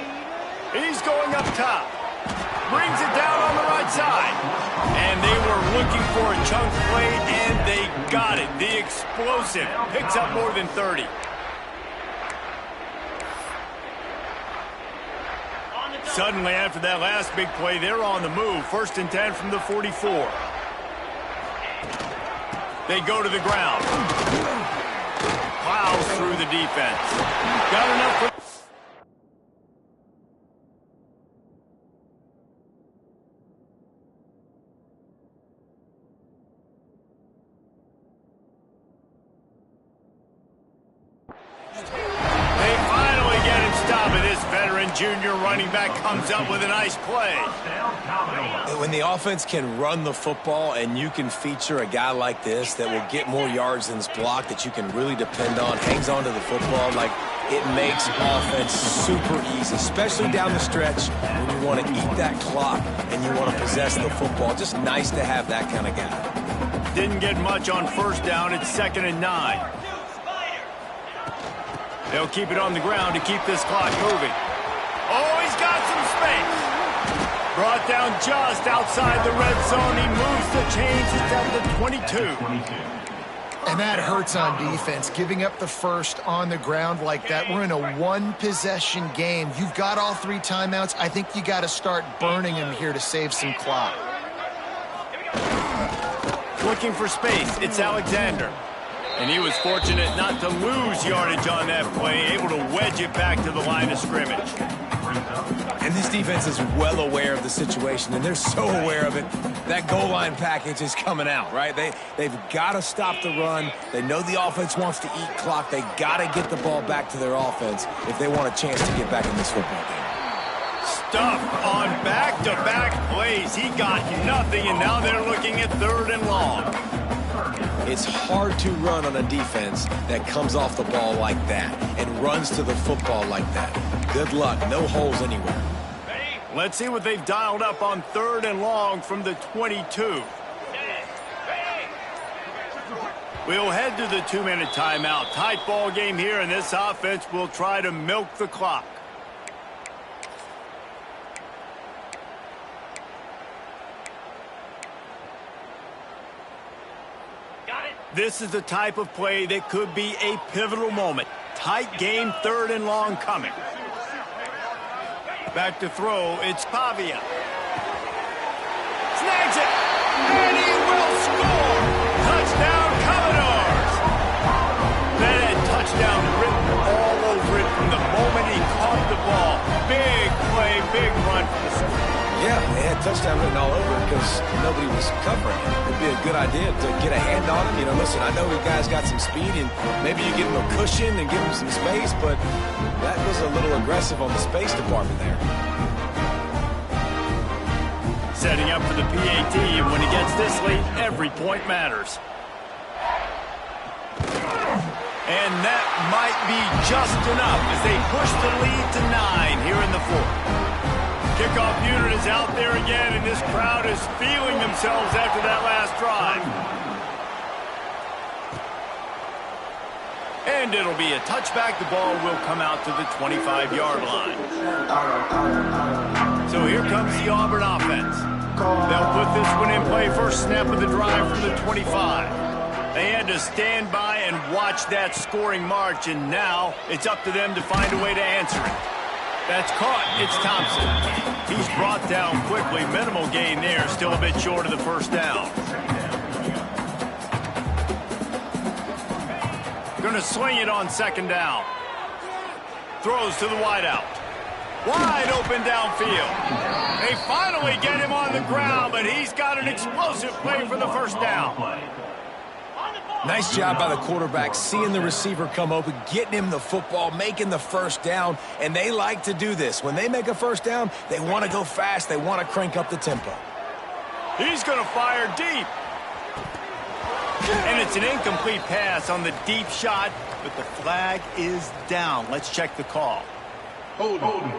He's going up top. Brings it down on the right side. And they were looking for a chunk play, and they got it. The explosive picks up more than 30. Suddenly, after that last big play, they're on the move. 1st and 10 from the 44. They go to the ground. Plows through the defense. Got enough for... Junior running back comes up with a nice play. When the offense can run the football and you can feature a guy like this that will get more yards than his block, that you can really depend on, hangs on to the football, like it makes offense super easy, especially down the stretch when you want to eat that clock and you want to possess the football. Just nice to have that kind of guy. Didn't get much on 1st down. It's 2nd and 9. They'll keep it on the ground to keep this clock moving. Oh, he's got some space. Brought down just outside the red zone. He moves the chains. It's down to 22. And that hurts on defense, giving up the first on the ground like that. We're in a one-possession game. You've got all 3 timeouts. I think you got to start burning them here to save some clock. Looking for space. It's Alexander. And he was fortunate not to lose yardage on that play, able to wedge it back to the line of scrimmage. And this defense is well aware of the situation, and they're so aware of it. That goal line package is coming out, right? They've got to stop the run. They know the offense wants to eat clock. They got to get the ball back to their offense if they want a chance to get back in this football game. Stuffed on back-to-back plays. He got nothing, and now they're looking at 3rd and long. It's hard to run on a defense that comes off the ball like that and runs to the football like that. Good luck. No holes anywhere. Let's see what they've dialed up on 3rd and long from the 22. We'll head to the 2-minute timeout. Tight ball game here, and this offense will try to milk the clock. This is the type of play that could be a pivotal moment. Tight game, 3rd and long coming. Back to throw, it's Pavia. Snags it, and he will score! Touchdown, Commodores! That had touchdown written all over it from the moment he caught the ball. Big play, big run for the score. Yeah, they had touchdown written all over because nobody was covering him. It'd be a good idea to get a hand on him. You know, listen, I know you guys got some speed, and maybe you give him a cushion and give him some space, but that was a little aggressive on the space department there. Setting up for the PAT, and when he gets this late, every point matters. And that might be just enough as they push the lead to 9 here in the fourth. Kickoff unit is out there again, and this crowd is feeling themselves after that last drive. And it'll be a touchback. The ball will come out to the 25-yard line. So here comes the Auburn offense. They'll put this one in play first snap of the drive from the 25. They had to stand by and watch that scoring march, and now it's up to them to find a way to answer it. That's caught. It's Thompson. He's brought down quickly. Minimal gain there. Still a bit short of the first down. Going to sling it on second down. Throws to the wideout. Wide open downfield. They finally get him on the ground, but he's got an explosive play for the first down. Nice job by the quarterback, seeing the receiver come open, getting him the football, making the first down, and they like to do this. When they make a first down, they want to go fast. They want to crank up the tempo. He's going to fire deep. And it's an incomplete pass on the deep shot, but the flag is down. Let's check the call. Hold on.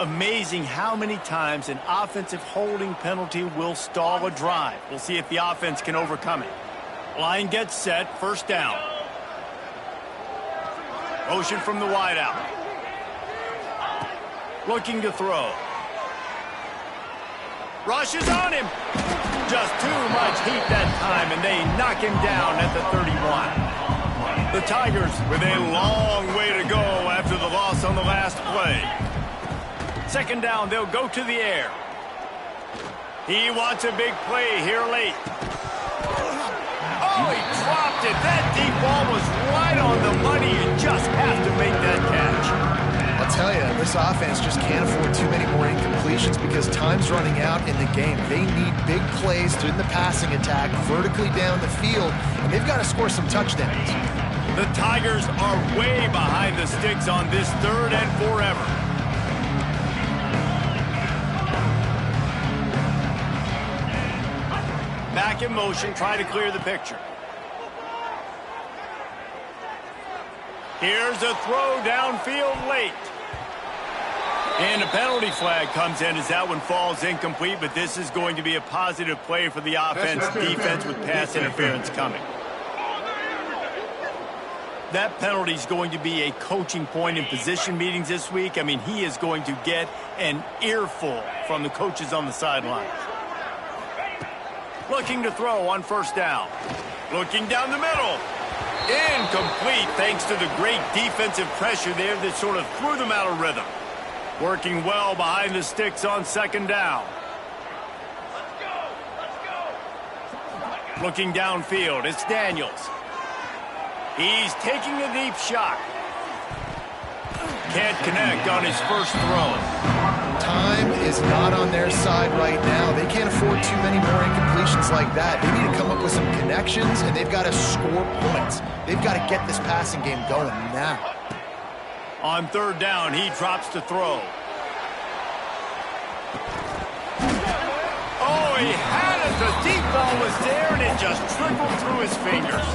Amazing how many times an offensive holding penalty will stall a drive. We'll see if the offense can overcome it. Line gets set, first down. Motion from the wideout. Looking to throw. Rushes on him. Just too much heat that time, and they knock him down at the 31. The Tigers with a long way to go after the loss on the last play. Second down, they'll go to the air. He wants a big play here late. Oh, he dropped it. That deep ball was right on the money. You just have to make that catch. I'll tell you, this offense just can't afford too many more incompletions because time's running out in the game. They need big plays in the passing attack, vertically down the field, and they've got to score some touchdowns. The Tigers are way behind the sticks on this third and forever. Back in motion, try to clear the picture. Here's a throw downfield late. And a penalty flag comes in as that one falls incomplete, but this is going to be a positive play for the offense. Defense with pass interference coming. That penalty is going to be a coaching point in position meetings this week. I mean, he is going to get an earful from the coaches on the sideline. Looking to throw on first down. Looking down the middle. Incomplete thanks to the great defensive pressure there that sort of threw them out of rhythm. Working well behind the sticks on second down. Looking downfield, it's Daniels. He's taking a deep shot. Can't connect on his first throw. Time is not on their side right now. They can't afford too many more incompletions like that. They need to come up with some connections, and they've got to score points. They've got to get this passing game going now. On third down, he drops to throw. Oh, he had it. The deep ball was there, and it just trickled through his fingers.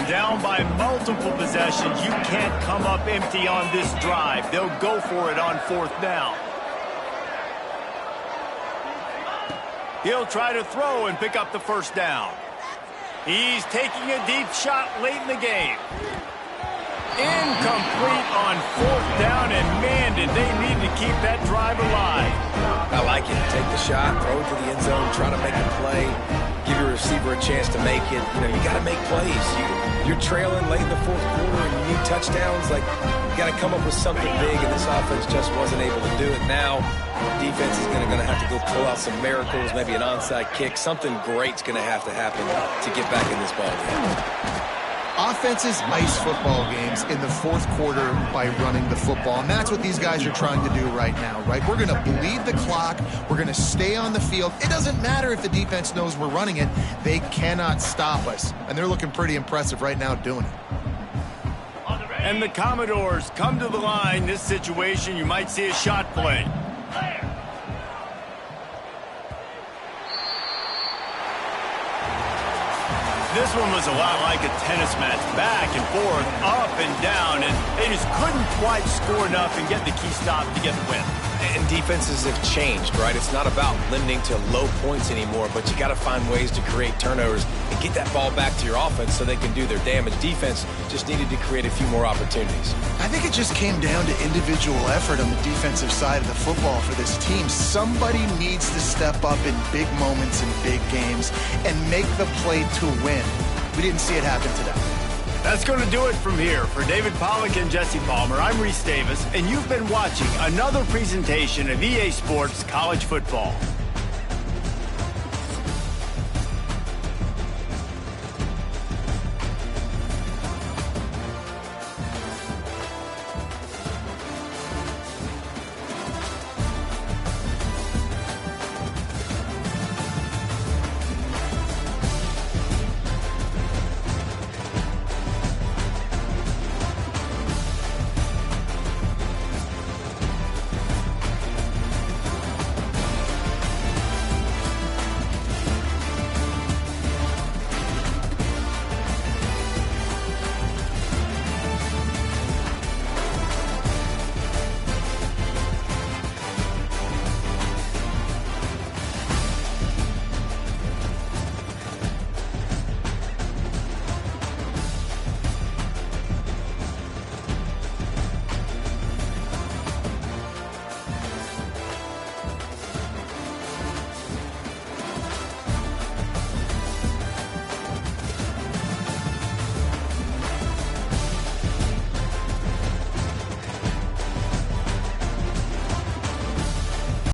Down by multiple possessions. You can't come up empty on this drive. They'll go for it on fourth down. He'll try to throw and pick up the first down. He's taking a deep shot late in the game. Incomplete on fourth down, and man, did they need to keep that drive alive. I like it. Take the shot, throw it to the end zone, try to make a play, give your receiver a chance to make it. You know, you got to make plays. You're trailing late in the fourth quarter, and you need touchdowns. Like, you got to come up with something big, and this offense just wasn't able to do it. Now, defense is going to have to go pull out some miracles, maybe an onside kick. Something great's going to happen to get back in this ball game. Offenses ice football games in the fourth quarter by running the football, and that's what these guys are trying to do right now, right? We're going to bleed the clock. We're going to stay on the field. It doesn't matter if the defense knows we're running it. They cannot stop us, and they're looking pretty impressive right now doing it. And the Commodores come to the line. This situation, you might see a shot play. This one was a lot like a tennis match, back and forth, up and down, and they just couldn't quite score enough and get the key stop to get the win. And defenses have changed, right? It's not about limiting to low points anymore, but you got to find ways to create turnovers and get that ball back to your offense so they can do their damage. Defense just needed to create a few more opportunities. I think it just came down to individual effort on the defensive side of the football for this team. Somebody needs to step up in big moments in big games and make the play to win. We didn't see it happen today. That's going to do it from here. For David Pollack and Jesse Palmer, I'm Reese Davis, and you've been watching another presentation of EA Sports College Football.